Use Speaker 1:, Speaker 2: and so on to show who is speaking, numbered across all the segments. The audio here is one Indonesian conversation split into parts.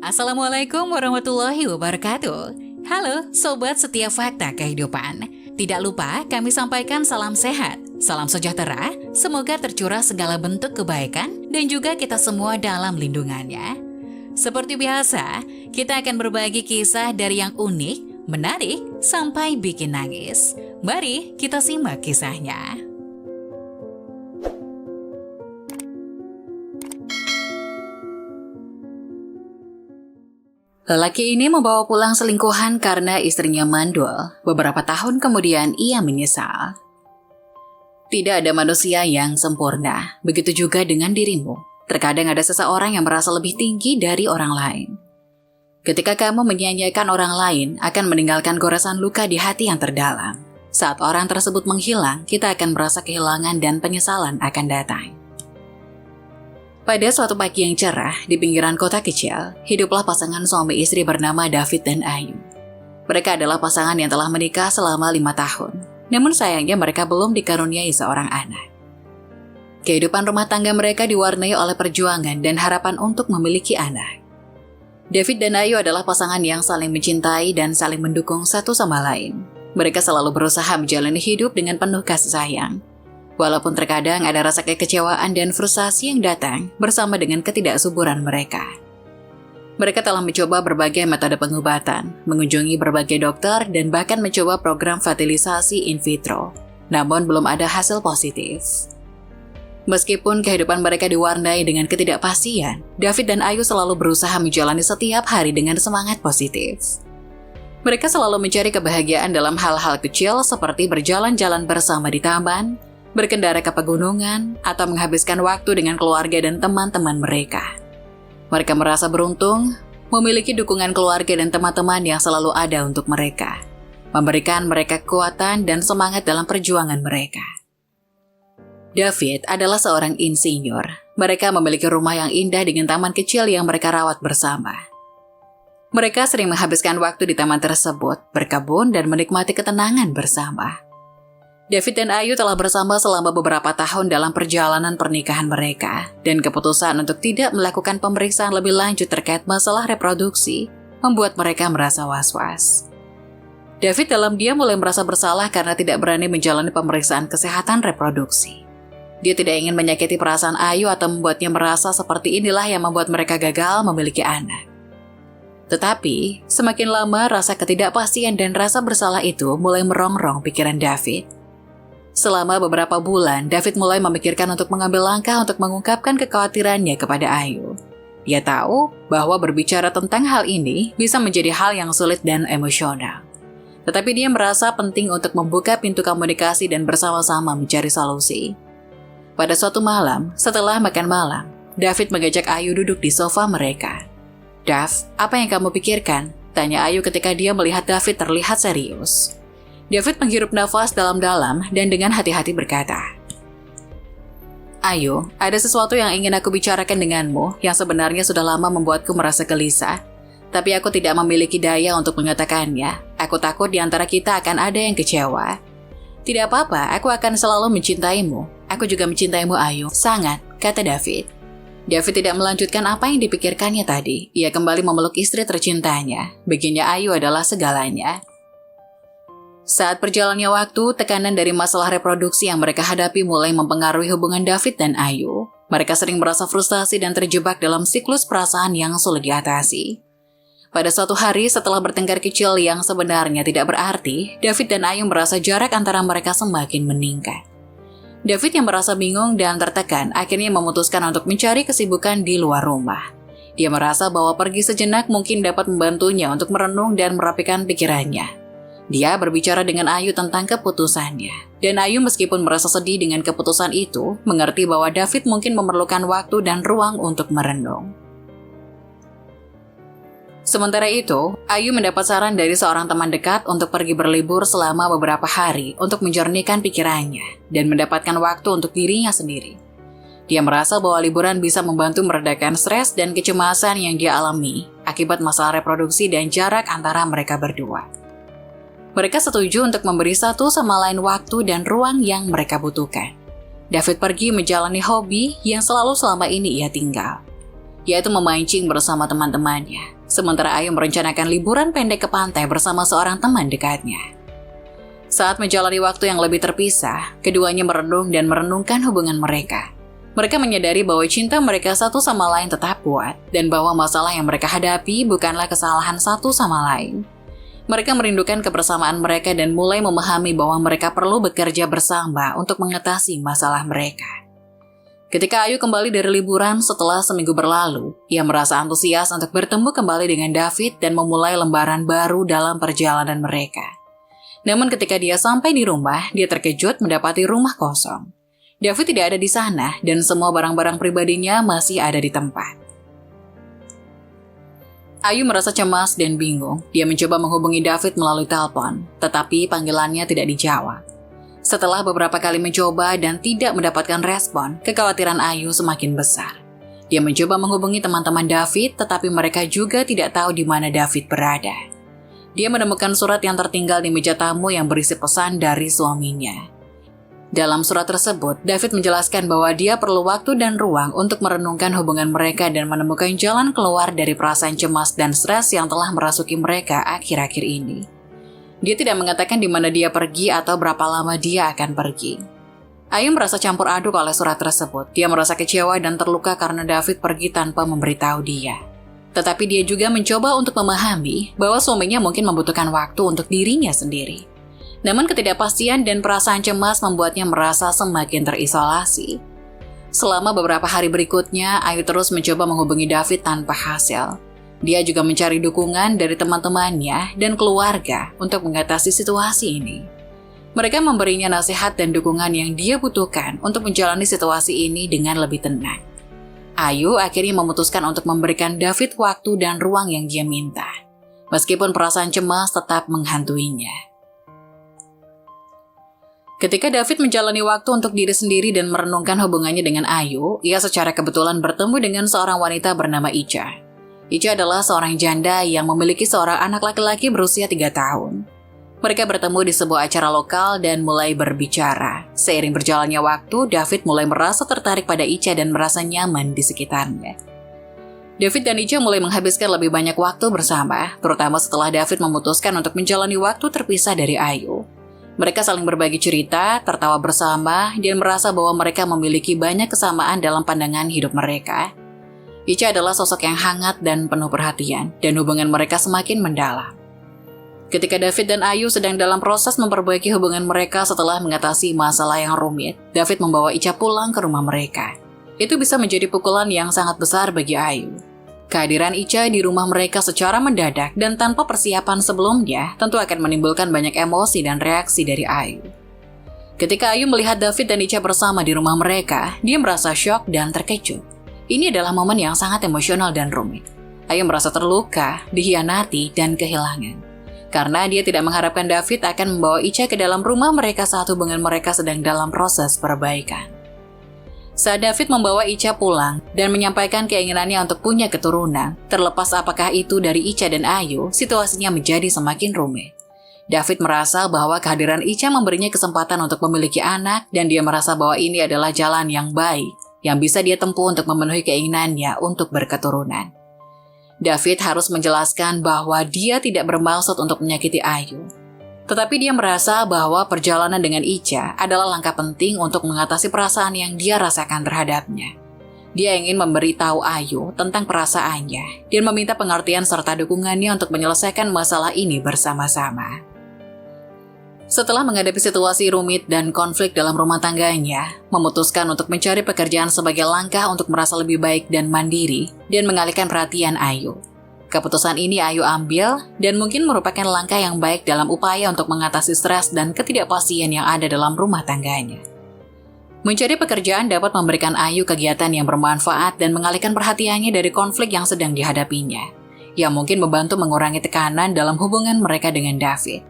Speaker 1: Assalamualaikum warahmatullahi wabarakatuh. Halo Sobat Setiap Fakta Kehidupan. Tidak lupa kami sampaikan salam sehat, salam sejahtera, semoga tercurah segala bentuk kebaikan dan juga kita semua dalam lindungannya. Seperti biasa, kita akan berbagi kisah dari yang unik, menarik, sampai bikin nangis. Mari kita simak kisahnya. Lelaki ini membawa pulang selingkuhan karena istrinya mandul. Beberapa tahun kemudian ia menyesal. Tidak ada manusia yang sempurna, begitu juga dengan dirimu. Terkadang ada seseorang yang merasa lebih tinggi dari orang lain. Ketika kamu menyia-nyiakan orang lain, akan meninggalkan goresan luka di hati yang terdalam. Saat orang tersebut menghilang, kita akan merasa kehilangan dan penyesalan akan datang. Pada suatu pagi yang cerah, di pinggiran kota kecil, hiduplah pasangan suami istri bernama David dan Ayu. Mereka adalah pasangan yang telah menikah selama 5 tahun. Namun sayangnya mereka belum dikaruniai seorang anak. Kehidupan rumah tangga mereka diwarnai oleh perjuangan dan harapan untuk memiliki anak. David dan Ayu adalah pasangan yang saling mencintai dan saling mendukung satu sama lain. Mereka selalu berusaha menjalani hidup dengan penuh kasih sayang. Walaupun terkadang ada rasa kekecewaan dan frustasi yang datang bersama dengan ketidaksuburan mereka. Mereka telah mencoba berbagai metode pengobatan, mengunjungi berbagai dokter, dan bahkan mencoba program fertilisasi in vitro. Namun belum ada hasil positif. Meskipun kehidupan mereka diwarnai dengan ketidakpastian, David dan Ayu selalu berusaha menjalani setiap hari dengan semangat positif. Mereka selalu mencari kebahagiaan dalam hal-hal kecil seperti berjalan-jalan bersama di taman, berkendara ke pegunungan, atau menghabiskan waktu dengan keluarga dan teman-teman mereka. Mereka merasa beruntung memiliki dukungan keluarga dan teman-teman yang selalu ada untuk mereka, memberikan mereka kekuatan dan semangat dalam perjuangan mereka. David adalah seorang insinyur. Mereka memiliki rumah yang indah dengan taman kecil yang mereka rawat bersama. Mereka sering menghabiskan waktu di taman tersebut, berkebun dan menikmati ketenangan bersama. David dan Ayu telah bersama selama beberapa tahun dalam perjalanan pernikahan mereka, dan keputusan untuk tidak melakukan pemeriksaan lebih lanjut terkait masalah reproduksi membuat mereka merasa was-was. David dalam diam mulai merasa bersalah karena tidak berani menjalani pemeriksaan kesehatan reproduksi. Dia tidak ingin menyakiti perasaan Ayu atau membuatnya merasa seperti inilah yang membuat mereka gagal memiliki anak. Tetapi, semakin lama rasa ketidakpastian dan rasa bersalah itu mulai merongrong pikiran David. Selama beberapa bulan, David mulai memikirkan untuk mengambil langkah untuk mengungkapkan kekhawatirannya kepada Ayu. Dia tahu bahwa berbicara tentang hal ini bisa menjadi hal yang sulit dan emosional. Tetapi dia merasa penting untuk membuka pintu komunikasi dan bersama-sama mencari solusi. Pada suatu malam, setelah makan malam, David mengajak Ayu duduk di sofa mereka. "Dav, apa yang kamu pikirkan?" tanya Ayu ketika dia melihat David terlihat serius. David menghirup nafas dalam-dalam dan dengan hati-hati berkata, "Ayu, ada sesuatu yang ingin aku bicarakan denganmu yang sebenarnya sudah lama membuatku merasa gelisah, tapi aku tidak memiliki daya untuk mengatakannya. Aku takut di antara kita akan ada yang kecewa." "Tidak apa-apa, aku akan selalu mencintaimu. Aku juga mencintaimu, Ayu, sangat," kata David. David tidak melanjutkan apa yang dipikirkannya tadi. Ia kembali memeluk istri tercintanya. Baginya Ayu adalah segalanya. Saat berjalannya waktu, tekanan dari masalah reproduksi yang mereka hadapi mulai mempengaruhi hubungan David dan Ayu. Mereka sering merasa frustasi dan terjebak dalam siklus perasaan yang sulit diatasi. Pada suatu hari setelah bertengkar kecil yang sebenarnya tidak berarti, David dan Ayu merasa jarak antara mereka semakin meningkat. David yang merasa bingung dan tertekan akhirnya memutuskan untuk mencari kesibukan di luar rumah. Dia merasa bahwa pergi sejenak mungkin dapat membantunya untuk merenung dan merapikan pikirannya. Dia berbicara dengan Ayu tentang keputusannya. Dan Ayu meskipun merasa sedih dengan keputusan itu, mengerti bahwa David mungkin memerlukan waktu dan ruang untuk merenung. Sementara itu, Ayu mendapat saran dari seorang teman dekat untuk pergi berlibur selama beberapa hari untuk menjernihkan pikirannya dan mendapatkan waktu untuk dirinya sendiri. Dia merasa bahwa liburan bisa membantu meredakan stres dan kecemasan yang dia alami akibat masalah reproduksi dan jarak antara mereka berdua. Mereka setuju untuk memberi satu sama lain waktu dan ruang yang mereka butuhkan. David pergi menjalani hobi yang selalu selama ini ia tinggal. yaitu memancing bersama teman-temannya. Sementara Ayu merencanakan liburan pendek ke pantai bersama seorang teman dekatnya. Saat menjalani waktu yang lebih terpisah, keduanya merenung dan merenungkan hubungan mereka. Mereka menyadari bahwa cinta mereka satu sama lain tetap kuat, dan bahwa masalah yang mereka hadapi bukanlah kesalahan satu sama lain. Mereka merindukan kebersamaan mereka dan mulai memahami bahwa mereka perlu bekerja bersama untuk mengatasi masalah mereka. Ketika Ayu kembali dari liburan setelah seminggu berlalu, ia merasa antusias untuk bertemu kembali dengan David dan memulai lembaran baru dalam perjalanan mereka. Namun ketika dia sampai di rumah, dia terkejut mendapati rumah kosong. David tidak ada di sana dan semua barang-barang pribadinya masih ada di tempat. Ayu merasa cemas dan bingung. Dia mencoba menghubungi David melalui telepon, tetapi panggilannya tidak dijawab. Setelah beberapa kali mencoba dan tidak mendapatkan respon, kekhawatiran Ayu semakin besar. Dia mencoba menghubungi teman-teman David, tetapi mereka juga tidak tahu di mana David berada. Dia menemukan surat yang tertinggal di meja tamu yang berisi pesan dari suaminya. Dalam surat tersebut, David menjelaskan bahwa dia perlu waktu dan ruang untuk merenungkan hubungan mereka dan menemukan jalan keluar dari perasaan cemas dan stres yang telah merasuki mereka akhir-akhir ini. Dia tidak mengatakan di mana dia pergi atau berapa lama dia akan pergi. Ayu merasa campur aduk oleh surat tersebut. Dia merasa kecewa dan terluka karena David pergi tanpa memberitahu dia. Tetapi dia juga mencoba untuk memahami bahwa suaminya mungkin membutuhkan waktu untuk dirinya sendiri. Namun ketidakpastian dan perasaan cemas membuatnya merasa semakin terisolasi. Selama beberapa hari berikutnya, Ayu terus mencoba menghubungi David tanpa hasil. Dia juga mencari dukungan dari teman-temannya dan keluarga untuk mengatasi situasi ini. Mereka memberinya nasihat dan dukungan yang dia butuhkan untuk menjalani situasi ini dengan lebih tenang. Ayu akhirnya memutuskan untuk memberikan David waktu dan ruang yang dia minta, meskipun perasaan cemas tetap menghantuinya. Ketika David menjalani waktu untuk diri sendiri dan merenungkan hubungannya dengan Ayu, ia secara kebetulan bertemu dengan seorang wanita bernama Ica. Ica adalah seorang janda yang memiliki seorang anak laki-laki berusia 3 tahun. Mereka bertemu di sebuah acara lokal dan mulai berbicara. Seiring berjalannya waktu, David mulai merasa tertarik pada Ica dan merasa nyaman di sekitarnya. David dan Ica mulai menghabiskan lebih banyak waktu bersama, terutama setelah David memutuskan untuk menjalani waktu terpisah dari Ayu. Mereka saling berbagi cerita, tertawa bersama, dan merasa bahwa mereka memiliki banyak kesamaan dalam pandangan hidup mereka. Ica adalah sosok yang hangat dan penuh perhatian, dan hubungan mereka semakin mendalam. Ketika David dan Ayu sedang dalam proses memperbaiki hubungan mereka setelah mengatasi masalah yang rumit, David membawa Ica pulang ke rumah mereka. Itu bisa menjadi pukulan yang sangat besar bagi Ayu. Kehadiran Ica di rumah mereka secara mendadak dan tanpa persiapan sebelumnya tentu akan menimbulkan banyak emosi dan reaksi dari Ayu. Ketika Ayu melihat David dan Ica bersama di rumah mereka, dia merasa syok dan terkejut. Ini adalah momen yang sangat emosional dan rumit. Ayu merasa terluka, dikhianati, dan kehilangan. Karena dia tidak mengharapkan David akan membawa Ica ke dalam rumah mereka saat hubungan mereka sedang dalam proses perbaikan. Saat David membawa Ica pulang dan menyampaikan keinginannya untuk punya keturunan, terlepas apakah itu dari Ica dan Ayu, situasinya menjadi semakin rumit. David merasa bahwa kehadiran Ica memberinya kesempatan untuk memiliki anak dan dia merasa bahwa ini adalah jalan yang baik yang bisa dia tempuh untuk memenuhi keinginannya untuk berketurunan. David harus menjelaskan bahwa dia tidak bermaksud untuk menyakiti Ayu. Tetapi dia merasa bahwa perjalanan dengan Ica adalah langkah penting untuk mengatasi perasaan yang dia rasakan terhadapnya. Dia ingin memberitahu Ayu tentang perasaannya dan meminta pengertian serta dukungannya untuk menyelesaikan masalah ini bersama-sama. Setelah menghadapi situasi rumit dan konflik dalam rumah tangganya, memutuskan untuk mencari pekerjaan sebagai langkah untuk merasa lebih baik dan mandiri dan mengalihkan perhatian Ayu. Keputusan ini Ayu ambil dan mungkin merupakan langkah yang baik dalam upaya untuk mengatasi stres dan ketidakpastian yang ada dalam rumah tangganya. Mencari pekerjaan dapat memberikan Ayu kegiatan yang bermanfaat dan mengalihkan perhatiannya dari konflik yang sedang dihadapinya, yang mungkin membantu mengurangi tekanan dalam hubungan mereka dengan David.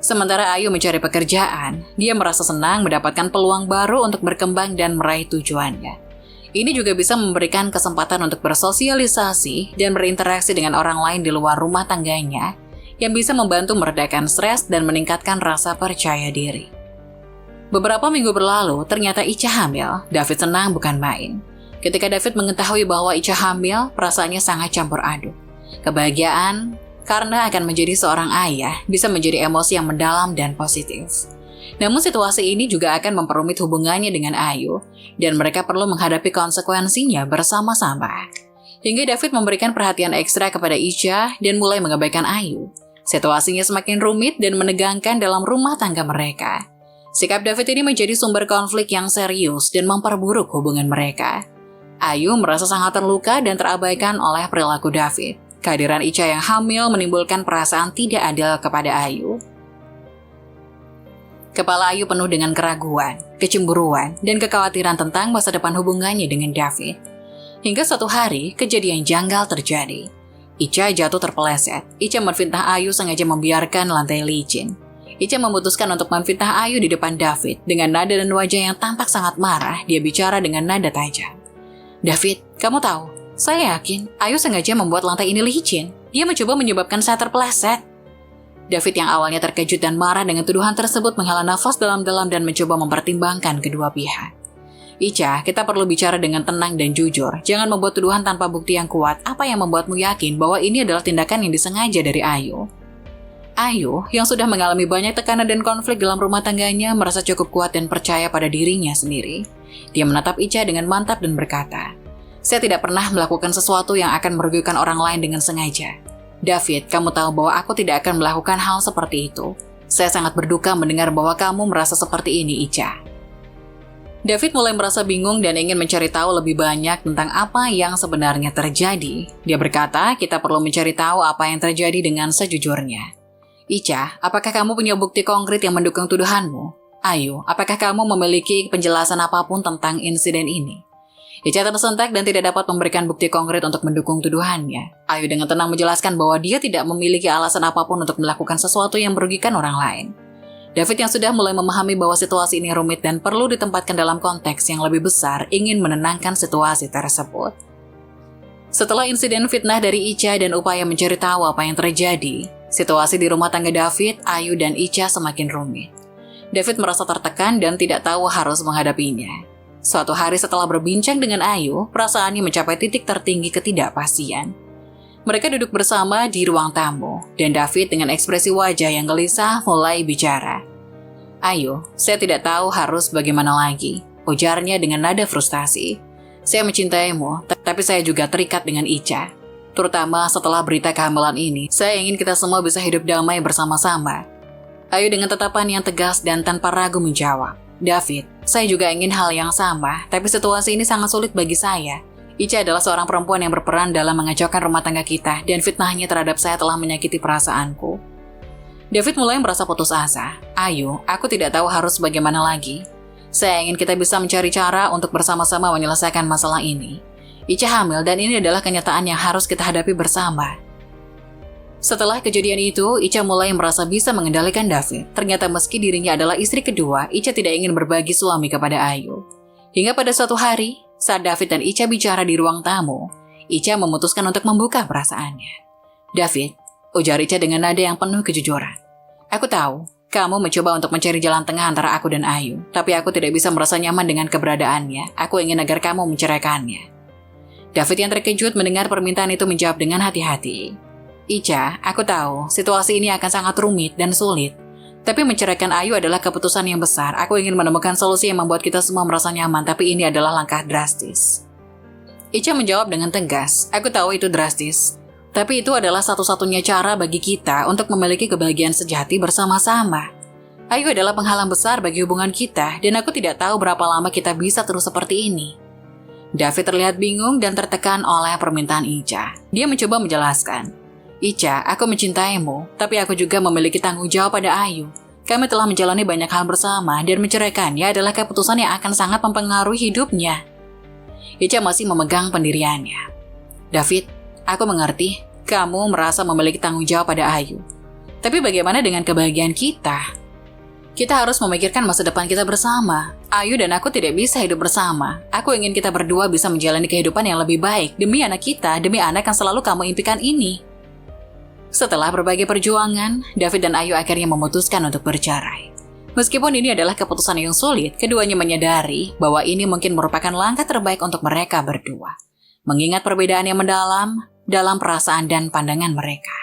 Speaker 1: Sementara Ayu mencari pekerjaan, dia merasa senang mendapatkan peluang baru untuk berkembang dan meraih tujuannya. Ini juga bisa memberikan kesempatan untuk bersosialisasi dan berinteraksi dengan orang lain di luar rumah tangganya yang bisa membantu meredakan stres dan meningkatkan rasa percaya diri. Beberapa minggu berlalu, ternyata Ica hamil. David senang bukan main. Ketika David mengetahui bahwa Ica hamil, perasaannya sangat campur aduk. Kebahagiaan karena akan menjadi seorang ayah bisa menjadi emosi yang mendalam dan positif. Namun situasi ini juga akan memperumit hubungannya dengan Ayu, dan mereka perlu menghadapi konsekuensinya bersama-sama. Hingga David memberikan perhatian ekstra kepada Ica dan mulai mengabaikan Ayu. Situasinya semakin rumit dan menegangkan dalam rumah tangga mereka. Sikap David ini menjadi sumber konflik yang serius dan memperburuk hubungan mereka. Ayu merasa sangat terluka dan terabaikan oleh perilaku David. Kehadiran Ica yang hamil menimbulkan perasaan tidak adil kepada Ayu. Kepala Ayu penuh dengan keraguan, kecemburuan, dan kekhawatiran tentang masa depan hubungannya dengan David. Hingga suatu hari, kejadian janggal terjadi. Ica jatuh terpeleset. Ica memfitnah Ayu sengaja membiarkan lantai licin. Ica memutuskan untuk memfitnah Ayu di depan David. Dengan nada dan wajah yang tampak sangat marah, dia bicara dengan nada tajam. "David, kamu tahu, saya yakin Ayu sengaja membuat lantai ini licin. Dia mencoba menyebabkan saya terpeleset." David yang awalnya terkejut dan marah dengan tuduhan tersebut menghela nafas dalam-dalam dan mencoba mempertimbangkan kedua pihak. "Ica, kita perlu bicara dengan tenang dan jujur. Jangan membuat tuduhan tanpa bukti yang kuat. Apa yang membuatmu yakin bahwa ini adalah tindakan yang disengaja dari Ayu?" Ayu, yang sudah mengalami banyak tekanan dan konflik dalam rumah tangganya, merasa cukup kuat dan percaya pada dirinya sendiri. Dia menatap Ica dengan mantap dan berkata, "Saya tidak pernah melakukan sesuatu yang akan merugikan orang lain dengan sengaja. David, kamu tahu bahwa aku tidak akan melakukan hal seperti itu. Saya sangat berduka mendengar bahwa kamu merasa seperti ini, Ica." David mulai merasa bingung dan ingin mencari tahu lebih banyak tentang apa yang sebenarnya terjadi. Dia berkata, "Kita perlu mencari tahu apa yang terjadi dengan sejujurnya. Ica, apakah kamu punya bukti konkret yang mendukung tuduhanmu? Ayu, apakah kamu memiliki penjelasan apapun tentang insiden ini?" Ica tersentak dan tidak dapat memberikan bukti konkret untuk mendukung tuduhannya. Ayu dengan tenang menjelaskan bahwa dia tidak memiliki alasan apapun untuk melakukan sesuatu yang merugikan orang lain. David yang sudah mulai memahami bahwa situasi ini rumit dan perlu ditempatkan dalam konteks yang lebih besar, ingin menenangkan situasi tersebut. Setelah insiden fitnah dari Ica dan upaya mencari tahu apa yang terjadi, situasi di rumah tangga David, Ayu, dan Ica semakin rumit. David merasa tertekan dan tidak tahu harus menghadapinya. Suatu hari setelah berbincang dengan Ayu, perasaannya mencapai titik tertinggi ketidakpastian. Mereka duduk bersama di ruang tamu, dan David dengan ekspresi wajah yang gelisah mulai bicara. "Ayu, saya tidak tahu harus bagaimana lagi," ujarnya dengan nada frustasi. "Saya mencintaimu, tapi saya juga terikat dengan Ica. Terutama setelah berita kehamilan ini, saya ingin kita semua bisa hidup damai bersama-sama." Ayu dengan tatapan yang tegas dan tanpa ragu menjawab, "David, saya juga ingin hal yang sama, tapi situasi ini sangat sulit bagi saya. Ica adalah seorang perempuan yang berperan dalam mengacaukan rumah tangga kita, dan fitnahnya terhadap saya telah menyakiti perasaanku." David mulai merasa putus asa. "Ayu, aku tidak tahu harus bagaimana lagi. Saya ingin kita bisa mencari cara untuk bersama-sama menyelesaikan masalah ini. Ica hamil dan ini adalah kenyataan yang harus kita hadapi bersama." Setelah kejadian itu, Ica mulai merasa bisa mengendalikan David. Ternyata meski dirinya adalah istri kedua, Ica tidak ingin berbagi suami kepada Ayu. Hingga pada suatu hari, saat David dan Ica bicara di ruang tamu, Ica memutuskan untuk membuka perasaannya. "David," ujar Ica dengan nada yang penuh kejujuran, "aku tahu kamu mencoba untuk mencari jalan tengah antara aku dan Ayu, tapi aku tidak bisa merasa nyaman dengan keberadaannya. Aku ingin agar kamu menceraikannya." David yang terkejut mendengar permintaan itu menjawab dengan hati-hati, "Ica, aku tahu situasi ini akan sangat rumit dan sulit. Tapi menceraikan Ayu adalah keputusan yang besar. Aku ingin menemukan solusi yang membuat kita semua merasa nyaman, tapi ini adalah langkah drastis." Ica menjawab dengan tegas, "Aku tahu itu drastis. Tapi itu adalah satu-satunya cara bagi kita untuk memiliki kebahagiaan sejati bersama-sama. Ayu adalah penghalang besar bagi hubungan kita, dan aku tidak tahu berapa lama kita bisa terus seperti ini." David terlihat bingung dan tertekan oleh permintaan Ica. Dia mencoba menjelaskan, "Ica, aku mencintaimu, tapi aku juga memiliki tanggung jawab pada Ayu. Kami telah menjalani banyak hal bersama, dan menceraikannya adalah keputusan yang akan sangat mempengaruhi hidupnya." Ica masih memegang pendiriannya. "David, aku mengerti, kamu merasa memiliki tanggung jawab pada Ayu. Tapi bagaimana dengan kebahagiaan kita? Kita harus memikirkan masa depan kita bersama. Ayu dan aku tidak bisa hidup bersama. Aku ingin kita berdua bisa menjalani kehidupan yang lebih baik demi anak kita, demi anak yang selalu kamu impikan ini." Setelah berbagai perjuangan, David dan Ayu akhirnya memutuskan untuk bercerai. Meskipun ini adalah keputusan yang sulit, keduanya menyadari bahwa ini mungkin merupakan langkah terbaik untuk mereka berdua. Mengingat perbedaan yang mendalam dalam perasaan dan pandangan mereka.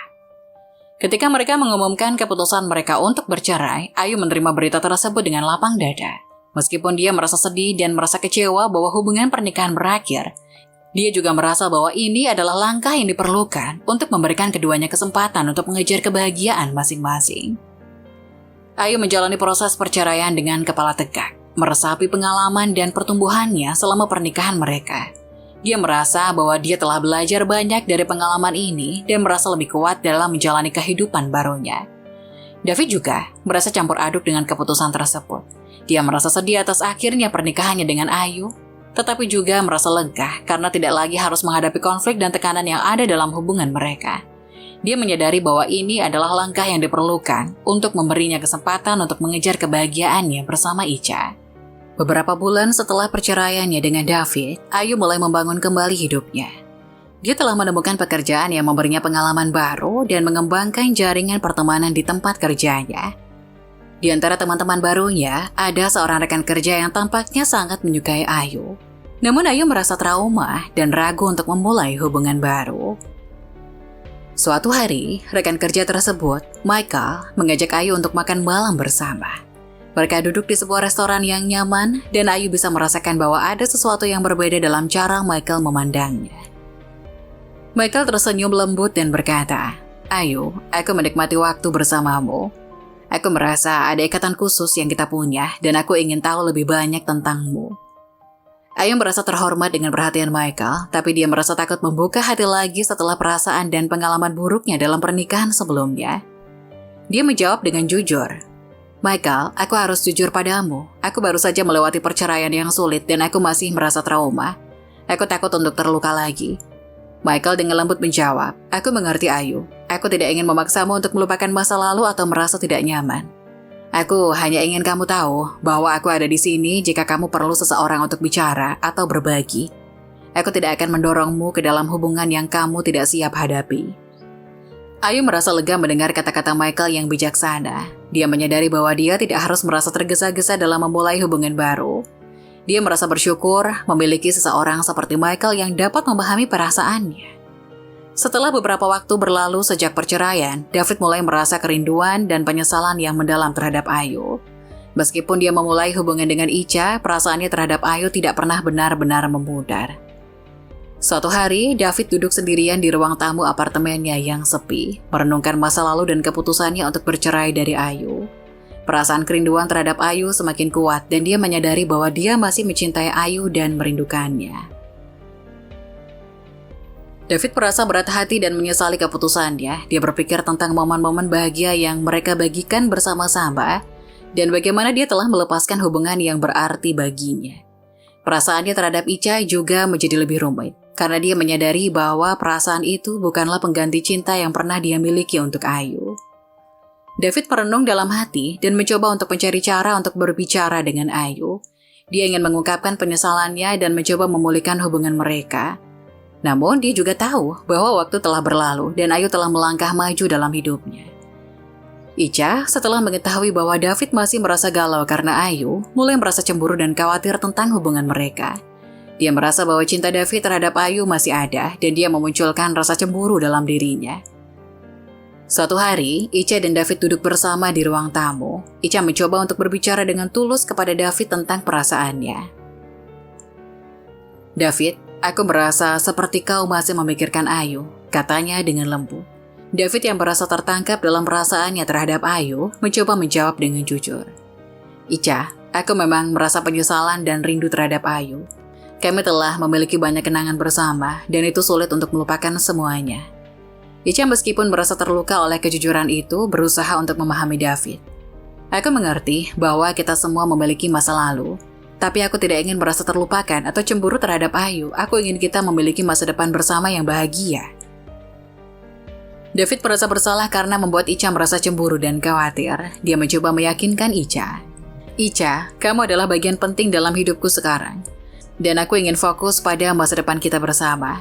Speaker 1: Ketika mereka mengumumkan keputusan mereka untuk bercerai, Ayu menerima berita tersebut dengan lapang dada. Meskipun dia merasa sedih dan merasa kecewa bahwa hubungan pernikahan berakhir, dia juga merasa bahwa ini adalah langkah yang diperlukan untuk memberikan keduanya kesempatan untuk mengejar kebahagiaan masing-masing. Ayu menjalani proses perceraian dengan kepala tegak, meresapi pengalaman dan pertumbuhannya selama pernikahan mereka. Dia merasa bahwa dia telah belajar banyak dari pengalaman ini dan merasa lebih kuat dalam menjalani kehidupan barunya. David juga merasa campur aduk dengan keputusan tersebut. Dia merasa sedih atas akhirnya pernikahannya dengan Ayu, tetapi juga merasa lega karena tidak lagi harus menghadapi konflik dan tekanan yang ada dalam hubungan mereka. Dia menyadari bahwa ini adalah langkah yang diperlukan untuk memberinya kesempatan untuk mengejar kebahagiaannya bersama Ica. Beberapa bulan setelah perceraiannya dengan David, Ayu mulai membangun kembali hidupnya. Dia telah menemukan pekerjaan yang memberinya pengalaman baru dan mengembangkan jaringan pertemanan di tempat kerjanya. Di antara teman-teman barunya, ada seorang rekan kerja yang tampaknya sangat menyukai Ayu. Namun Ayu merasa trauma dan ragu untuk memulai hubungan baru. Suatu hari, rekan kerja tersebut, Michael, mengajak Ayu untuk makan malam bersama. Mereka duduk di sebuah restoran yang nyaman dan Ayu bisa merasakan bahwa ada sesuatu yang berbeda dalam cara Michael memandangnya. Michael tersenyum lembut dan berkata, "Ayu, aku menikmati waktu bersamamu. Aku merasa ada ikatan khusus yang kita punya dan aku ingin tahu lebih banyak tentangmu." Ayu merasa terhormat dengan perhatian Michael, tapi dia merasa takut membuka hati lagi setelah perasaan dan pengalaman buruknya dalam pernikahan sebelumnya. Dia menjawab dengan jujur, "Michael, aku harus jujur padamu. Aku baru saja melewati perceraian yang sulit dan aku masih merasa trauma. Aku takut untuk terluka lagi." Michael dengan lembut menjawab, "Aku mengerti Ayu. Aku tidak ingin memaksamu untuk melupakan masa lalu atau merasa tidak nyaman. Aku hanya ingin kamu tahu bahwa aku ada di sini jika kamu perlu seseorang untuk bicara atau berbagi. Aku tidak akan mendorongmu ke dalam hubungan yang kamu tidak siap hadapi." Ayu merasa lega mendengar kata-kata Michael yang bijaksana. Dia menyadari bahwa dia tidak harus merasa tergesa-gesa dalam memulai hubungan baru. Dia merasa bersyukur memiliki seseorang seperti Michael yang dapat memahami perasaannya. Setelah beberapa waktu berlalu sejak perceraian, David mulai merasa kerinduan dan penyesalan yang mendalam terhadap Ayu. Meskipun dia memulai hubungan dengan Ica, perasaannya terhadap Ayu tidak pernah benar-benar memudar. Suatu hari, David duduk sendirian di ruang tamu apartemennya yang sepi, merenungkan masa lalu dan keputusannya untuk bercerai dari Ayu. Perasaan kerinduan terhadap Ayu semakin kuat dan dia menyadari bahwa dia masih mencintai Ayu dan merindukannya. David merasa berat hati dan menyesali keputusannya. Dia berpikir tentang momen-momen bahagia yang mereka bagikan bersama-sama dan bagaimana dia telah melepaskan hubungan yang berarti baginya. Perasaannya terhadap Ica juga menjadi lebih rumit karena dia menyadari bahwa perasaan itu bukanlah pengganti cinta yang pernah dia miliki untuk Ayu. David merenung dalam hati dan mencoba untuk mencari cara untuk berbicara dengan Ayu. Dia ingin mengungkapkan penyesalannya dan mencoba memulihkan hubungan mereka. Namun dia juga tahu bahwa waktu telah berlalu dan Ayu telah melangkah maju dalam hidupnya. Ica setelah mengetahui bahwa David masih merasa galau karena Ayu, mulai merasa cemburu dan khawatir tentang hubungan mereka. Dia merasa bahwa cinta David terhadap Ayu masih ada dan dia memunculkan rasa cemburu dalam dirinya. Suatu hari, Ica dan David duduk bersama di ruang tamu. Ica mencoba untuk berbicara dengan tulus kepada David tentang perasaannya. "David, aku merasa seperti kau masih memikirkan Ayu," katanya dengan lembut. David yang merasa tertangkap dalam perasaannya terhadap Ayu, mencoba menjawab dengan jujur. "Ica, aku memang merasa penyesalan dan rindu terhadap Ayu. Kami telah memiliki banyak kenangan bersama dan itu sulit untuk melupakan semuanya." Ica meskipun merasa terluka oleh kejujuran itu, berusaha untuk memahami David. "Aku mengerti bahwa kita semua memiliki masa lalu. Tapi aku tidak ingin merasa terlupakan atau cemburu terhadap Ayu. Aku ingin kita memiliki masa depan bersama yang bahagia." David merasa bersalah karena membuat Ica merasa cemburu dan khawatir. Dia mencoba meyakinkan Ica. "Ica, kamu adalah bagian penting dalam hidupku sekarang. Dan aku ingin fokus pada masa depan kita bersama.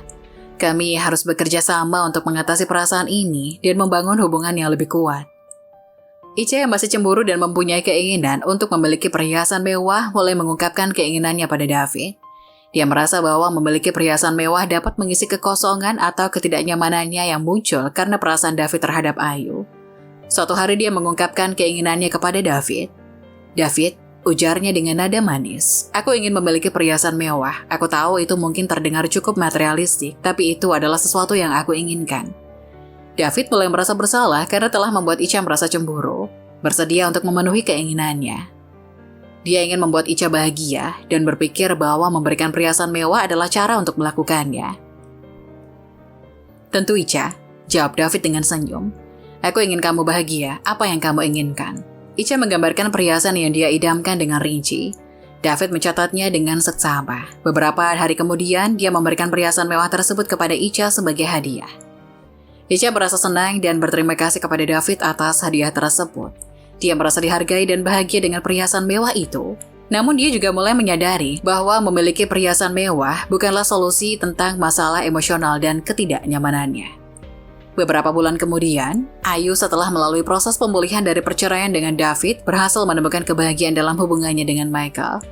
Speaker 1: Kami harus bekerja sama untuk mengatasi perasaan ini dan membangun hubungan yang lebih kuat." Ica yang masih cemburu dan mempunyai keinginan untuk memiliki perhiasan mewah mulai mengungkapkan keinginannya pada David. Dia merasa bahwa memiliki perhiasan mewah dapat mengisi kekosongan atau ketidaknyamanannya yang muncul karena perasaan David terhadap Ayu. Suatu hari dia mengungkapkan keinginannya kepada David. David, ujarnya dengan nada manis, aku ingin memiliki perhiasan mewah. Aku tahu itu mungkin terdengar cukup materialistik, tapi itu adalah sesuatu yang aku inginkan. David mulai merasa bersalah karena telah membuat Ica merasa cemburu, bersedia untuk memenuhi keinginannya. Dia ingin membuat Ica bahagia dan berpikir bahwa memberikan perhiasan mewah adalah cara untuk melakukannya. Tentu Ica, jawab David dengan senyum. Aku ingin kamu bahagia, apa yang kamu inginkan? Ica menggambarkan perhiasan yang dia idamkan dengan rinci. David mencatatnya dengan seksama. Beberapa hari kemudian, dia memberikan perhiasan mewah tersebut kepada Ica sebagai hadiah. Ica merasa senang dan berterima kasih kepada David atas hadiah tersebut. Dia merasa dihargai dan bahagia dengan perhiasan mewah itu. Namun dia juga mulai menyadari bahwa memiliki perhiasan mewah bukanlah solusi tentang masalah emosional dan ketidaknyamanannya. Beberapa bulan kemudian, Ayu setelah melalui proses pemulihan dari perceraian dengan David berhasil menemukan kebahagiaan dalam hubungannya dengan Michael.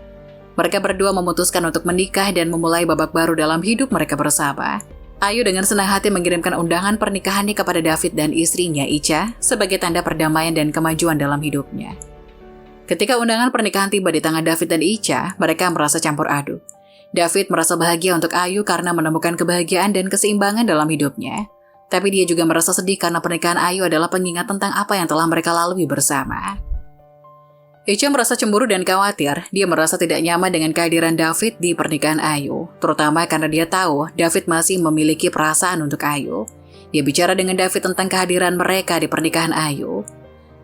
Speaker 1: Mereka berdua memutuskan untuk menikah dan memulai babak baru dalam hidup mereka bersama. Ayu dengan senang hati mengirimkan undangan pernikahannya kepada David dan istrinya Ica sebagai tanda perdamaian dan kemajuan dalam hidupnya. Ketika undangan pernikahan tiba di tangan David dan Ica, mereka merasa campur aduk. David merasa bahagia untuk Ayu karena menemukan kebahagiaan dan keseimbangan dalam hidupnya. Tapi dia juga merasa sedih karena pernikahan Ayu adalah pengingat tentang apa yang telah mereka lalui bersama. Ica merasa cemburu dan khawatir. Dia merasa tidak nyaman dengan kehadiran David di pernikahan Ayu, terutama karena dia tahu David masih memiliki perasaan untuk Ayu. Dia bicara dengan David tentang kehadiran mereka di pernikahan Ayu.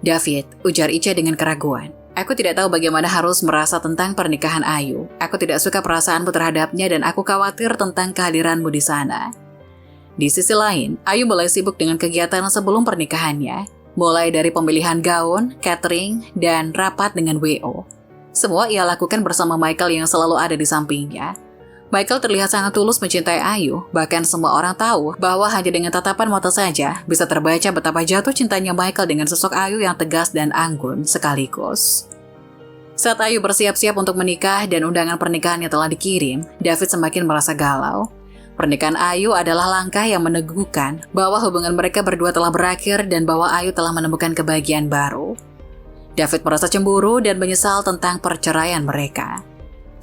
Speaker 1: David, ujar Ica dengan keraguan. Aku tidak tahu bagaimana harus merasa tentang pernikahan Ayu. Aku tidak suka perasaanmu terhadapnya dan aku khawatir tentang kehadiranmu di sana. Di sisi lain, Ayu mulai sibuk dengan kegiatan sebelum pernikahannya. Mulai dari pemilihan gaun, catering, dan rapat dengan WO. Semua ia lakukan bersama Michael yang selalu ada di sampingnya. Michael terlihat sangat tulus mencintai Ayu, bahkan semua orang tahu bahwa hanya dengan tatapan mata saja bisa terbaca betapa jatuh cintanya Michael dengan sosok Ayu yang tegas dan anggun sekaligus. Saat Ayu bersiap-siap untuk menikah dan undangan pernikahannya telah dikirim, David semakin merasa galau. Pernikahan Ayu adalah langkah yang meneguhkan bahwa hubungan mereka berdua telah berakhir dan bahwa Ayu telah menemukan kebahagiaan baru. David merasa cemburu dan menyesal tentang perceraian mereka.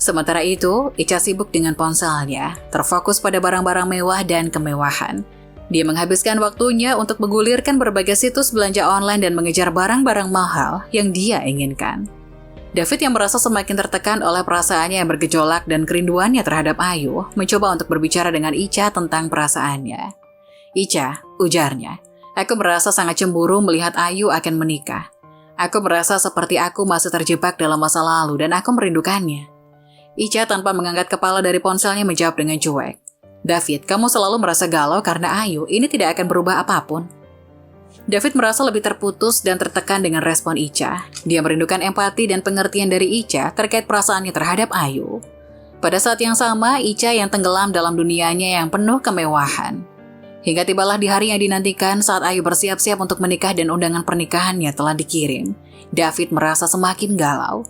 Speaker 1: Sementara itu, Ica sibuk dengan ponselnya, terfokus pada barang-barang mewah dan kemewahan. Dia menghabiskan waktunya untuk menggulirkan berbagai situs belanja online dan mengejar barang-barang mahal yang dia inginkan. David yang merasa semakin tertekan oleh perasaannya yang bergejolak dan kerinduannya terhadap Ayu, mencoba untuk berbicara dengan Ica tentang perasaannya. Ica, ujarnya, aku merasa sangat cemburu melihat Ayu akan menikah. Aku merasa seperti aku masih terjebak dalam masa lalu dan aku merindukannya. Ica tanpa mengangkat kepala dari ponselnya menjawab dengan cuek. David, kamu selalu merasa galau karena Ayu, ini tidak akan berubah apapun. David merasa lebih terputus dan tertekan dengan respon Ica. Dia merindukan empati dan pengertian dari Ica terkait perasaannya terhadap Ayu. Pada saat yang sama, Ica yang tenggelam dalam dunianya yang penuh kemewahan. Hingga tibalah di hari yang dinantikan saat Ayu bersiap-siap untuk menikah dan undangan pernikahannya telah dikirim. David merasa semakin galau.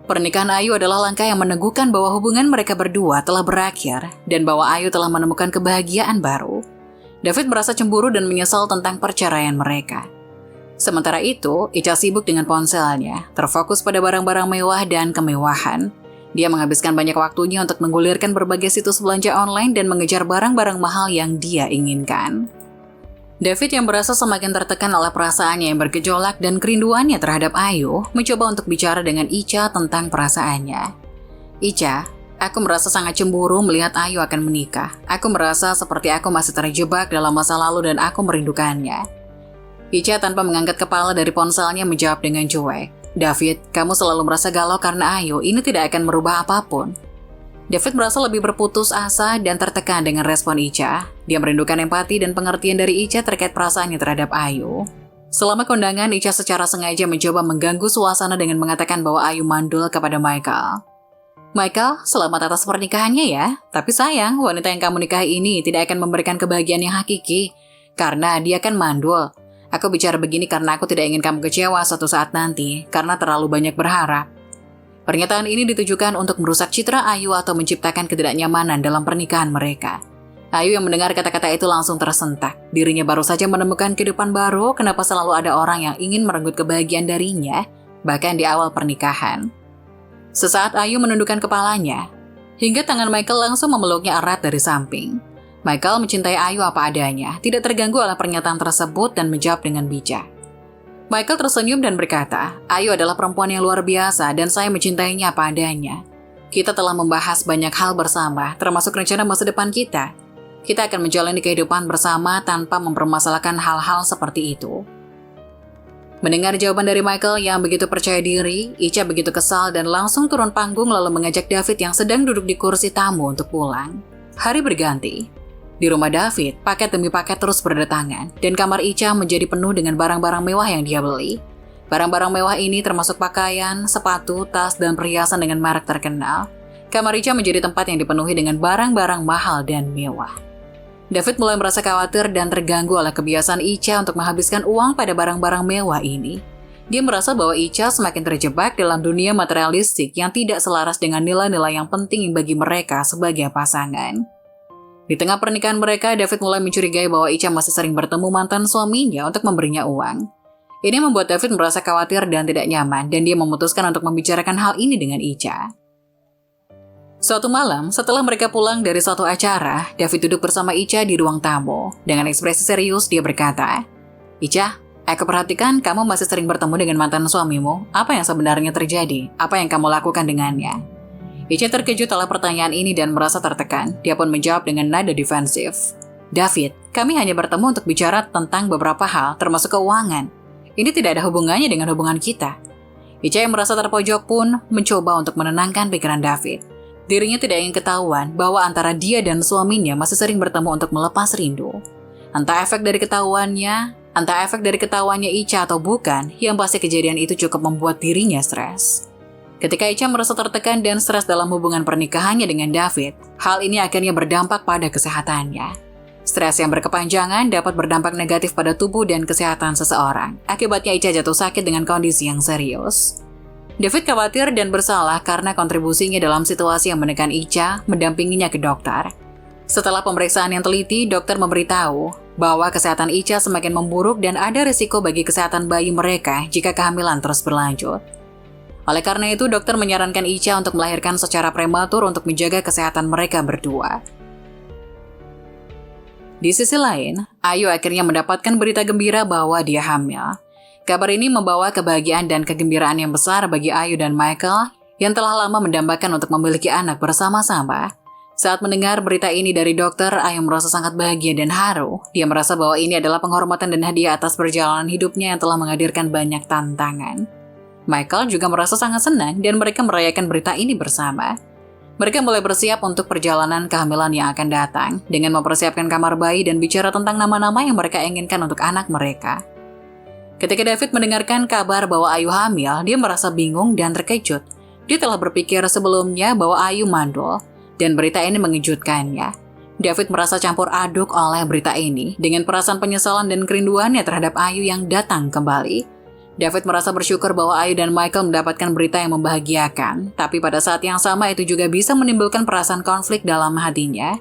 Speaker 1: Pernikahan Ayu adalah langkah yang meneguhkan bahwa hubungan mereka berdua telah berakhir dan bahwa Ayu telah menemukan kebahagiaan baru. David merasa cemburu dan menyesal tentang perceraian mereka. Sementara itu, Ica sibuk dengan ponselnya, terfokus pada barang-barang mewah dan kemewahan. Dia menghabiskan banyak waktunya untuk menggulirkan berbagai situs belanja online dan mengejar barang-barang mahal yang dia inginkan. David yang merasa semakin tertekan oleh perasaannya yang bergejolak dan kerinduannya terhadap Ayu, mencoba untuk bicara dengan Ica tentang perasaannya. Ica, aku merasa sangat cemburu melihat Ayu akan menikah. Aku merasa seperti aku masih terjebak dalam masa lalu dan aku merindukannya. Ica tanpa mengangkat kepala dari ponselnya menjawab dengan cuek. David, kamu selalu merasa galau karena Ayu, ini tidak akan merubah apapun. David merasa lebih berputus asa dan tertekan dengan respon Ica. Dia merindukan empati dan pengertian dari Ica terkait perasaannya terhadap Ayu. Selama kondangan, Ica secara sengaja mencoba mengganggu suasana dengan mengatakan bahwa Ayu mandul kepada Michael. Michael, selamat atas pernikahannya ya. Tapi sayang, wanita yang kamu nikahi ini tidak akan memberikan kebahagiaan yang hakiki. Karena dia kan mandul. Aku bicara begini karena aku tidak ingin kamu kecewa suatu saat nanti karena terlalu banyak berharap. Pernyataan ini ditujukan untuk merusak citra Ayu atau menciptakan ketidaknyamanan dalam pernikahan mereka. Ayu yang mendengar kata-kata itu langsung tersentak. Dirinya baru saja menemukan kehidupan baru, kenapa selalu ada orang yang ingin merenggut kebahagiaan darinya, bahkan di awal pernikahan. Sesaat Ayu menundukkan kepalanya, hingga tangan Michael langsung memeluknya erat dari samping. Michael mencintai Ayu apa adanya, tidak terganggu oleh pernyataan tersebut dan menjawab dengan bijak. Michael tersenyum dan berkata, Ayu adalah perempuan yang luar biasa dan saya mencintainya apa adanya. Kita telah membahas banyak hal bersama, termasuk rencana masa depan kita. Kita akan menjalani kehidupan bersama tanpa mempermasalahkan hal-hal seperti itu. Mendengar jawaban dari Michael yang begitu percaya diri, Ica begitu kesal dan langsung turun panggung lalu mengajak David yang sedang duduk di kursi tamu untuk pulang. Hari berganti. Di rumah David, paket demi paket terus berdatangan, dan kamar Ica menjadi penuh dengan barang-barang mewah yang dia beli. Barang-barang mewah ini termasuk pakaian, sepatu, tas, dan perhiasan dengan merek terkenal. Kamar Ica menjadi tempat yang dipenuhi dengan barang-barang mahal dan mewah. David mulai merasa khawatir dan terganggu oleh kebiasaan Ica untuk menghabiskan uang pada barang-barang mewah ini. Dia merasa bahwa Ica semakin terjebak dalam dunia materialistik yang tidak selaras dengan nilai-nilai yang penting bagi mereka sebagai pasangan. Di tengah pernikahan mereka, David mulai mencurigai bahwa Ica masih sering bertemu mantan suaminya untuk memberinya uang. Ini membuat David merasa khawatir dan tidak nyaman, dan dia memutuskan untuk membicarakan hal ini dengan Ica. Suatu malam, setelah mereka pulang dari suatu acara, David duduk bersama Ica di ruang tamu. Dengan ekspresi serius, dia berkata, Ica, aku perhatikan kamu masih sering bertemu dengan mantan suamimu. Apa yang sebenarnya terjadi? Apa yang kamu lakukan dengannya? Ica terkejut oleh pertanyaan ini dan merasa tertekan. Dia pun menjawab dengan nada defensif. David, kami hanya bertemu untuk bicara tentang beberapa hal, termasuk keuangan. Ini tidak ada hubungannya dengan hubungan kita. Ica yang merasa terpojok pun mencoba untuk menenangkan pikiran David. Dirinya tidak ingin ketahuan bahwa antara dia dan suaminya masih sering bertemu untuk melepas rindu. Entah efek dari ketahuannya Ica atau bukan, yang pasti kejadian itu cukup membuat dirinya stres. Ketika Ica merasa tertekan dan stres dalam hubungan pernikahannya dengan David, hal ini akhirnya berdampak pada kesehatannya. Stres yang berkepanjangan dapat berdampak negatif pada tubuh dan kesehatan seseorang. Akibatnya Ica jatuh sakit dengan kondisi yang serius. David khawatir dan bersalah karena kontribusinya dalam situasi yang menekan Ica, mendampinginya ke dokter. Setelah pemeriksaan yang teliti, dokter memberitahu bahwa kesehatan Ica semakin memburuk dan ada risiko bagi kesehatan bayi mereka jika kehamilan terus berlanjut. Oleh karena itu, dokter menyarankan Ica untuk melahirkan secara prematur untuk menjaga kesehatan mereka berdua. Di sisi lain, Ayu akhirnya mendapatkan berita gembira bahwa dia hamil. Kabar ini membawa kebahagiaan dan kegembiraan yang besar bagi Ayu dan Michael yang telah lama mendambakan untuk memiliki anak bersama-sama. Saat mendengar berita ini dari dokter, Ayu merasa sangat bahagia dan haru. Dia merasa bahwa ini adalah penghormatan dan hadiah atas perjalanan hidupnya yang telah menghadirkan banyak tantangan. Michael juga merasa sangat senang dan mereka merayakan berita ini bersama. Mereka mulai bersiap untuk perjalanan kehamilan yang akan datang dengan mempersiapkan kamar bayi dan bicara tentang nama-nama yang mereka inginkan untuk anak mereka. Ketika David mendengarkan kabar bahwa Ayu hamil, dia merasa bingung dan terkejut. Dia telah berpikir sebelumnya bahwa Ayu mandul dan berita ini mengejutkannya. David merasa campur aduk oleh berita ini dengan perasaan penyesalan dan kerinduannya terhadap Ayu yang datang kembali. David merasa bersyukur bahwa Ayu dan Michael mendapatkan berita yang membahagiakan, tapi pada saat yang sama itu juga bisa menimbulkan perasaan konflik dalam hatinya.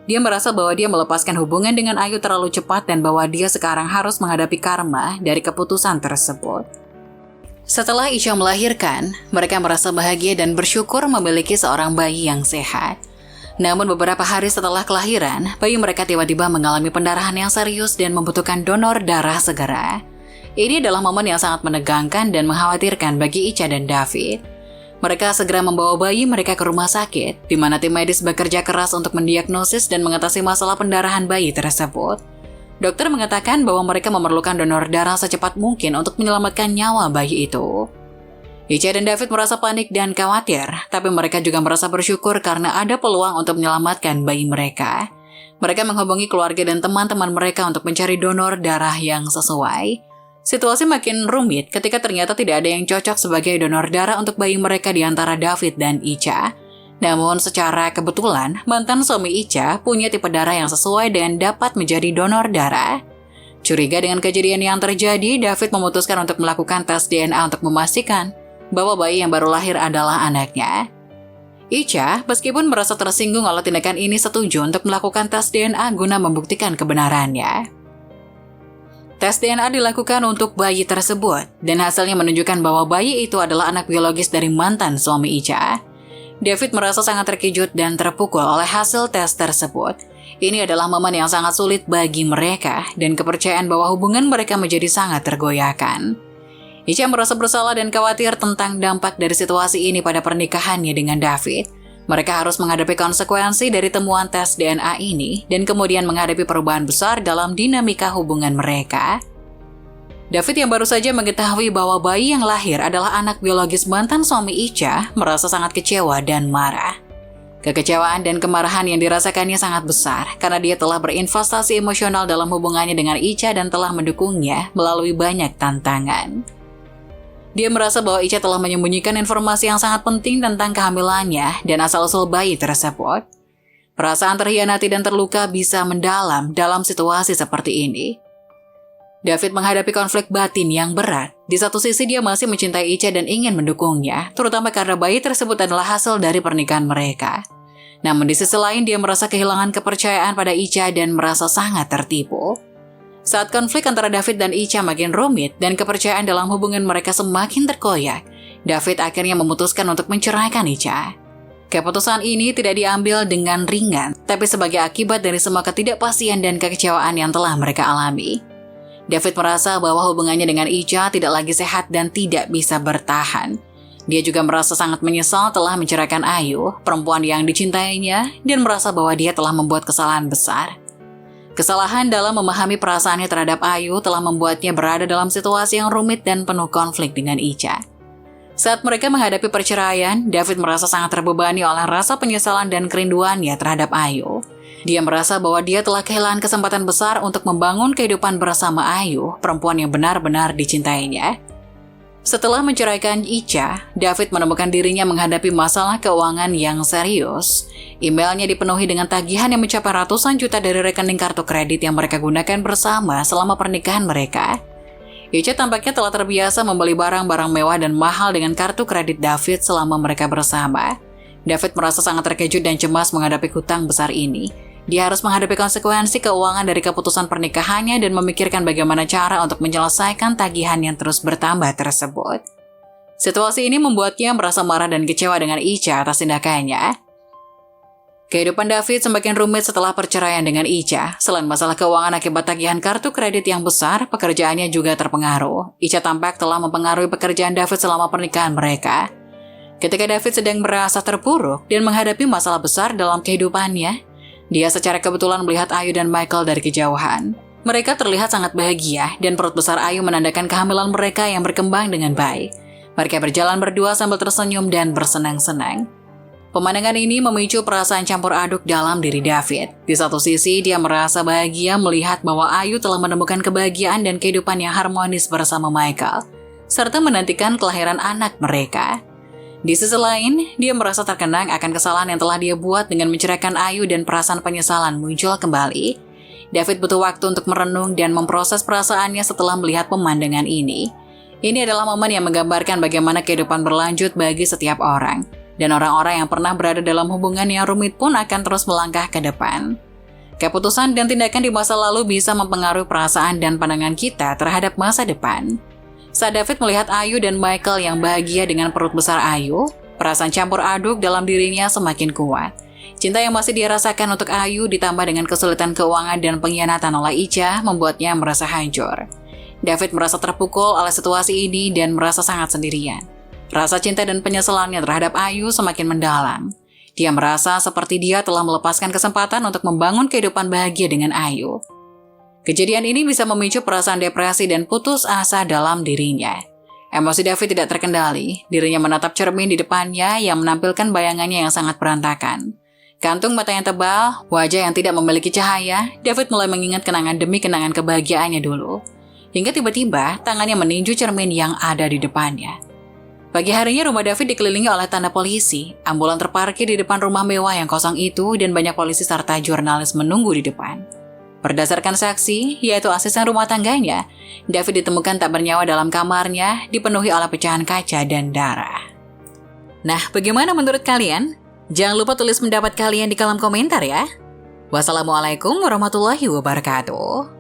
Speaker 1: Dia merasa bahwa dia melepaskan hubungan dengan Ayu terlalu cepat dan bahwa dia sekarang harus menghadapi karma dari keputusan tersebut. Setelah Ica melahirkan, mereka merasa bahagia dan bersyukur memiliki seorang bayi yang sehat. Namun beberapa hari setelah kelahiran, bayi mereka tiba-tiba mengalami pendarahan yang serius dan membutuhkan donor darah segera. Ini adalah momen yang sangat menegangkan dan mengkhawatirkan bagi Ica dan David. Mereka segera membawa bayi mereka ke rumah sakit, di mana tim medis bekerja keras untuk mendiagnosis dan mengatasi masalah pendarahan bayi tersebut. Dokter mengatakan bahwa mereka memerlukan donor darah secepat mungkin untuk menyelamatkan nyawa bayi itu. Ica dan David merasa panik dan khawatir, tapi mereka juga merasa bersyukur karena ada peluang untuk menyelamatkan bayi mereka. Mereka menghubungi keluarga dan teman-teman mereka untuk mencari donor darah yang sesuai. Situasi makin rumit ketika ternyata tidak ada yang cocok sebagai donor darah untuk bayi mereka di antara David dan Ica. Namun secara kebetulan, mantan suami Ica punya tipe darah yang sesuai dan dapat menjadi donor darah. Curiga dengan kejadian yang terjadi, David memutuskan untuk melakukan tes DNA untuk memastikan bahwa bayi yang baru lahir adalah anaknya. Icha, meskipun merasa tersinggung oleh tindakan ini, setuju untuk melakukan tes DNA guna membuktikan kebenarannya. Tes DNA dilakukan untuk bayi tersebut, dan hasilnya menunjukkan bahwa bayi itu adalah anak biologis dari mantan suami Icha. David merasa sangat terkejut dan terpukul oleh hasil tes tersebut. Ini adalah momen yang sangat sulit bagi mereka, dan kepercayaan bahwa hubungan mereka menjadi sangat tergoyahkan. Icha merasa bersalah dan khawatir tentang dampak dari situasi ini pada pernikahannya dengan David. Mereka harus menghadapi konsekuensi dari temuan tes DNA ini, dan kemudian menghadapi perubahan besar dalam dinamika hubungan mereka. David yang baru saja mengetahui bahwa bayi yang lahir adalah anak biologis mantan suami Icha merasa sangat kecewa dan marah. Kekecewaan dan kemarahan yang dirasakannya sangat besar karena dia telah berinvestasi emosional dalam hubungannya dengan Icha dan telah mendukungnya melalui banyak tantangan. Dia merasa bahwa Icha telah menyembunyikan informasi yang sangat penting tentang kehamilannya dan asal-usul bayi tersebut. Perasaan terhianati dan terluka bisa mendalam dalam situasi seperti ini. David menghadapi konflik batin yang berat. Di satu sisi dia masih mencintai Icha dan ingin mendukungnya, terutama karena bayi tersebut adalah hasil dari pernikahan mereka. Namun di sisi lain dia merasa kehilangan kepercayaan pada Icha dan merasa sangat tertipu. Saat konflik antara David dan Icha makin rumit dan kepercayaan dalam hubungan mereka semakin terkoyak, David akhirnya memutuskan untuk menceraikan Icha. Keputusan ini tidak diambil dengan ringan, tapi sebagai akibat dari semua ketidakpastian dan kekecewaan yang telah mereka alami. David merasa bahwa hubungannya dengan Icha tidak lagi sehat dan tidak bisa bertahan. Dia juga merasa sangat menyesal telah menceraikan Ayu, perempuan yang dicintainya, dan merasa bahwa dia telah membuat kesalahan besar. Kesalahan dalam memahami perasaannya terhadap Ayu telah membuatnya berada dalam situasi yang rumit dan penuh konflik dengan Icha. Saat mereka menghadapi perceraian, David merasa sangat terbebani oleh rasa penyesalan dan kerinduannya terhadap Ayu. Dia merasa bahwa dia telah kehilangan kesempatan besar untuk membangun kehidupan bersama Ayu, perempuan yang benar-benar dicintainya. Setelah menceraikan Icha, David menemukan dirinya menghadapi masalah keuangan yang serius. Emailnya dipenuhi dengan tagihan yang mencapai ratusan juta dari rekening kartu kredit yang mereka gunakan bersama selama pernikahan mereka. Icha tampaknya telah terbiasa membeli barang-barang mewah dan mahal dengan kartu kredit David selama mereka bersama. David merasa sangat terkejut dan cemas menghadapi hutang besar ini. Dia harus menghadapi konsekuensi keuangan dari keputusan pernikahannya dan memikirkan bagaimana cara untuk menyelesaikan tagihan yang terus bertambah tersebut. Situasi ini membuatnya merasa marah dan kecewa dengan Icha atas tindakannya. Kehidupan David semakin rumit setelah perceraian dengan Icha. Selain masalah keuangan akibat tagihan kartu kredit yang besar, pekerjaannya juga terpengaruh. Icha tampak telah mempengaruhi pekerjaan David selama pernikahan mereka. Ketika David sedang merasa terpuruk dan menghadapi masalah besar dalam kehidupannya, dia secara kebetulan melihat Ayu dan Michael dari kejauhan. Mereka terlihat sangat bahagia dan perut besar Ayu menandakan kehamilan mereka yang berkembang dengan baik. Mereka berjalan berdua sambil tersenyum dan bersenang-senang. Pemandangan ini memicu perasaan campur aduk dalam diri David. Di satu sisi, dia merasa bahagia melihat bahwa Ayu telah menemukan kebahagiaan dan kehidupan yang harmonis bersama Michael, serta menantikan kelahiran anak mereka. Di sisi lain, dia merasa terkenang akan kesalahan yang telah dia buat dengan menceraikan Ayu dan perasaan penyesalan muncul kembali. David butuh waktu untuk merenung dan memproses perasaannya setelah melihat pemandangan ini. Ini adalah momen yang menggambarkan bagaimana kehidupan berlanjut bagi setiap orang. Dan orang-orang yang pernah berada dalam hubungan yang rumit pun akan terus melangkah ke depan. Keputusan dan tindakan di masa lalu bisa mempengaruhi perasaan dan pandangan kita terhadap masa depan. Saat David melihat Ayu dan Michael yang bahagia dengan perut besar Ayu, perasaan campur aduk dalam dirinya semakin kuat. Cinta yang masih dia rasakan untuk Ayu ditambah dengan kesulitan keuangan dan pengkhianatan oleh Icha membuatnya merasa hancur. David merasa terpukul oleh situasi ini dan merasa sangat sendirian. Rasa cinta dan penyesalannya terhadap Ayu semakin mendalam. Dia merasa seperti dia telah melepaskan kesempatan untuk membangun kehidupan bahagia dengan Ayu. Kejadian ini bisa memicu perasaan depresi dan putus asa dalam dirinya. Emosi David tidak terkendali. Dirinya menatap cermin di depannya yang menampilkan bayangannya yang sangat berantakan. Kantung mata yang tebal, wajah yang tidak memiliki cahaya, David mulai mengingat kenangan demi kenangan kebahagiaannya dulu. Hingga tiba-tiba tangannya meninju cermin yang ada di depannya. Pagi harinya rumah David dikelilingi oleh tanda polisi. Ambulan terparkir di depan rumah mewah yang kosong itu dan banyak polisi serta jurnalis menunggu di depan. Berdasarkan saksi, yaitu asisten rumah tangganya, David ditemukan tak bernyawa dalam kamarnya, dipenuhi oleh pecahan kaca dan darah. Nah, bagaimana menurut kalian? Jangan lupa tulis pendapat kalian di kolom komentar ya. Wassalamualaikum warahmatullahi wabarakatuh.